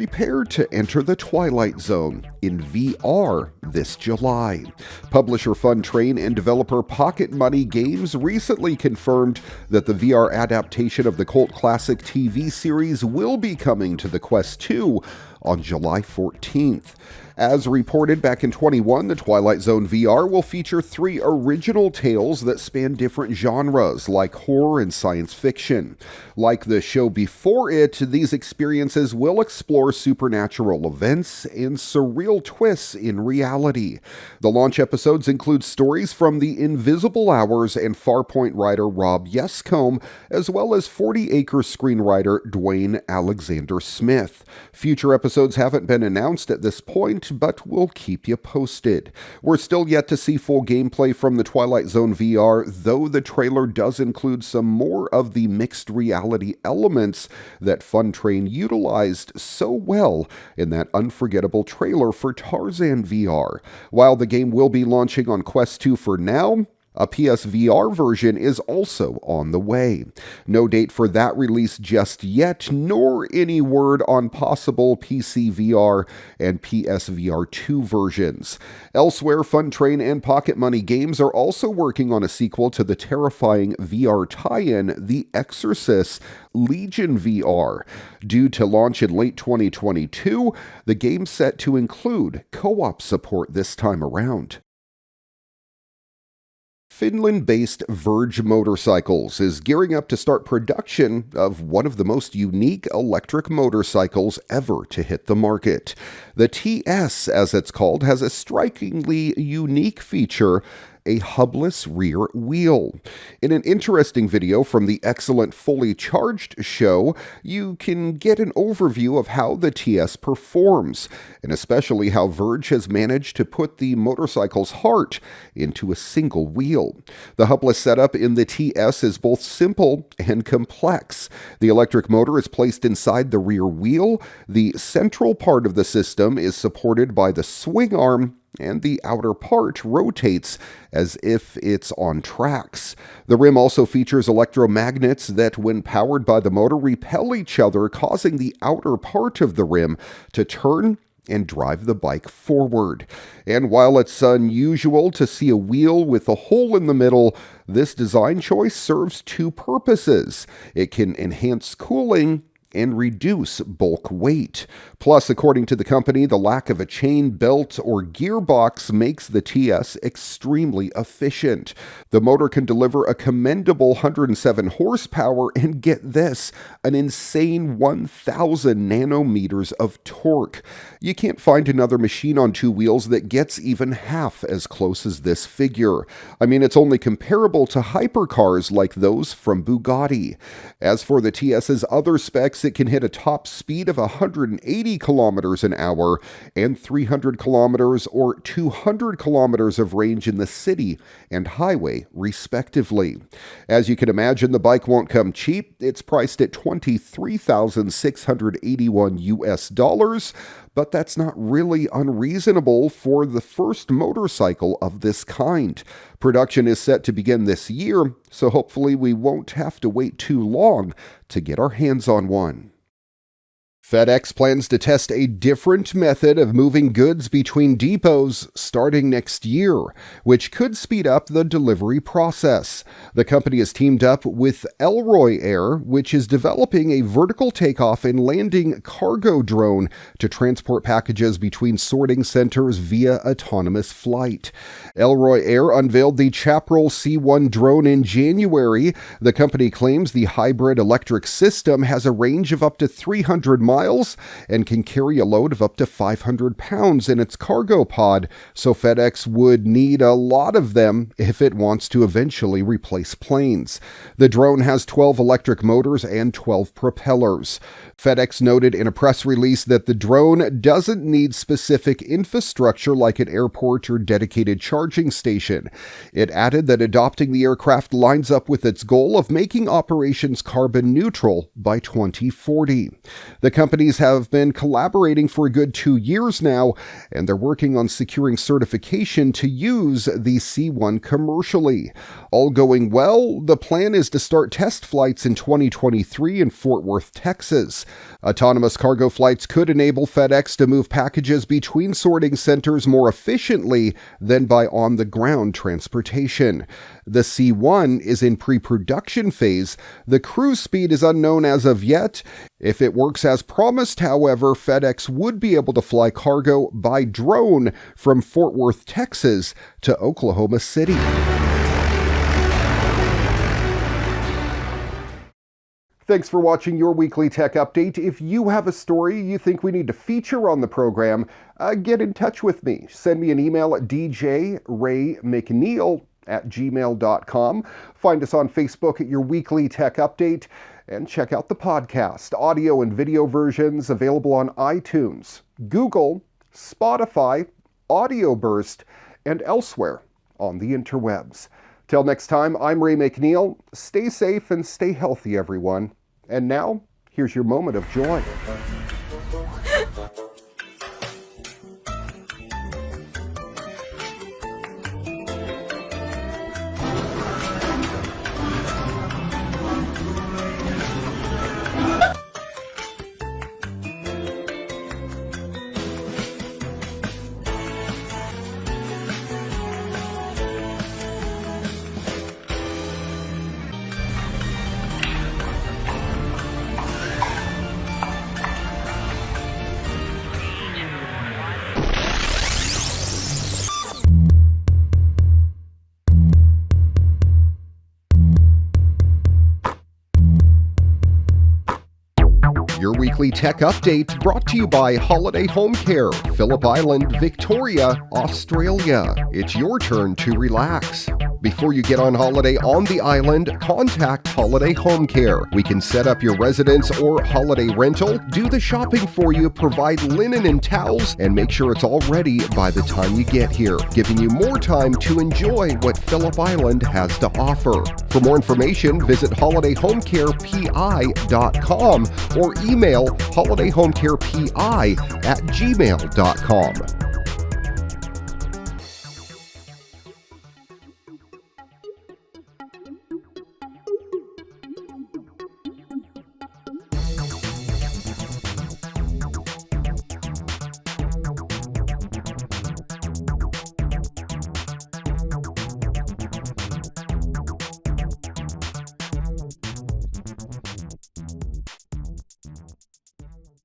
prepare to enter the Twilight Zone in VR this July. Publisher Fun Train and developer Pocket Money Games recently confirmed that the VR adaptation of the cult classic TV series will be coming to the Quest 2 on July 14th. As reported back in 2021, the Twilight Zone VR will feature 3 original tales that span different genres, like horror and science fiction. Like the show before it, these experiences will explore supernatural events and surreal twists in reality. The launch episodes include stories from The Invisible Hours and Farpoint writer Rob Yescombe, as well as 40 Acres screenwriter Dwayne Alexander Smith. Future episodes haven't been announced at this point, but we'll keep you posted. We're still yet to see full gameplay from the Twilight Zone VR, though the trailer does include some more of the mixed reality elements that Fun Train utilized so well in that unforgettable trailer for Tarzan VR. While the game will be launching on Quest 2 for now, a PSVR version is also on the way. No date for that release just yet, nor any word on possible PC VR and PSVR 2 versions. Elsewhere, Fun Train and Pocket Money Games are also working on a sequel to the terrifying VR tie-in, The Exorcist Legion VR. Due to launch in late 2022, the game's set to include co-op support this time around. Finland-based Verge Motorcycles is gearing up to start production of one of the most unique electric motorcycles ever to hit the market. The TS, as it's called, has a strikingly unique feature: a hubless rear wheel. In an interesting video from the Excellent Fully Charged show, you can get an overview of how the TS performs, and especially how Verge has managed to put the motorcycle's heart into a single wheel. The hubless setup in the TS is both simple and complex. The electric motor is placed inside the rear wheel. The central part of the system is supported by the swing arm, and the outer part rotates as if it's on tracks. The rim also features electromagnets that, when powered by the motor, repel each other, causing the outer part of the rim to turn and drive the bike forward. And while it's unusual to see a wheel with a hole in the middle, this design choice serves 2 purposes. It can enhance cooling and reduce bulk weight. Plus, according to the company, the lack of a chain, belt, or gearbox makes the TS extremely efficient. The motor can deliver a commendable 107 horsepower and, get this, an insane 1,000 nanometers of torque. You can't find another machine on 2 wheels that gets even half as close as this figure. I mean, it's only comparable to hypercars like those from Bugatti. As for the TS's other specs, it can hit a top speed of 180 kilometers an hour and 300 kilometers or 200 kilometers of range in the city and highway, respectively. As you can imagine, the bike won't come cheap. It's priced at $23,681 US, but that's not really unreasonable for the first motorcycle of this kind. Production is set to begin this year, so hopefully we won't have to wait too long to get our hands on one. FedEx plans to test a different method of moving goods between depots starting next year, which could speed up the delivery process. The company has teamed up with Elroy Air, which is developing a vertical takeoff and landing cargo drone to transport packages between sorting centers via autonomous flight. Elroy Air unveiled the Chaparral C1 drone in January. The company claims the hybrid electric system has a range of up to 300 miles and can carry a load of up to 500 pounds in its cargo pod, so FedEx would need a lot of them if it wants to eventually replace planes. The drone has 12 electric motors and 12 propellers. FedEx noted in a press release that the drone doesn't need specific infrastructure like an airport or dedicated charging station. It added that adopting the aircraft lines up with its goal of making operations carbon neutral by 2040. The company companies have been collaborating for a good 2 years now, and they're working on securing certification to use the C1 commercially. All going well, the plan is to start test flights in 2023 in Fort Worth, Texas. Autonomous cargo flights could enable FedEx to move packages between sorting centers more efficiently than by on-the-ground transportation. The C1 is in pre-production phase. The cruise speed is unknown as of yet. If it works as promised, however, FedEx would be able to fly cargo by drone from Fort Worth, Texas to Oklahoma City. Thanks for watching your weekly tech update. If you have a story you think we need to feature on the program, get in touch with me. Send me an email at djraymcneil@gmail.com. Find us on Facebook at Your Weekly Tech Update, and check out the podcast. Audio and video versions available on iTunes, Google, Spotify, Audio Burst, and elsewhere on the interwebs. Till next time, I'm Ray McNeil. Stay safe and stay healthy, everyone. And now, here's your moment of joy. Your weekly tech update brought to you by Holiday Home Care, Phillip Island, Victoria, Australia. It's your turn to relax. Before you get on holiday on the island, contact Holiday Home Care. We can set up your residence or holiday rental, do the shopping for you, provide linen and towels, and make sure it's all ready by the time you get here, giving you more time to enjoy what Phillip Island has to offer. For more information, visit holidayhomecarepi.com or email holidayhomecarepi@gmail.com.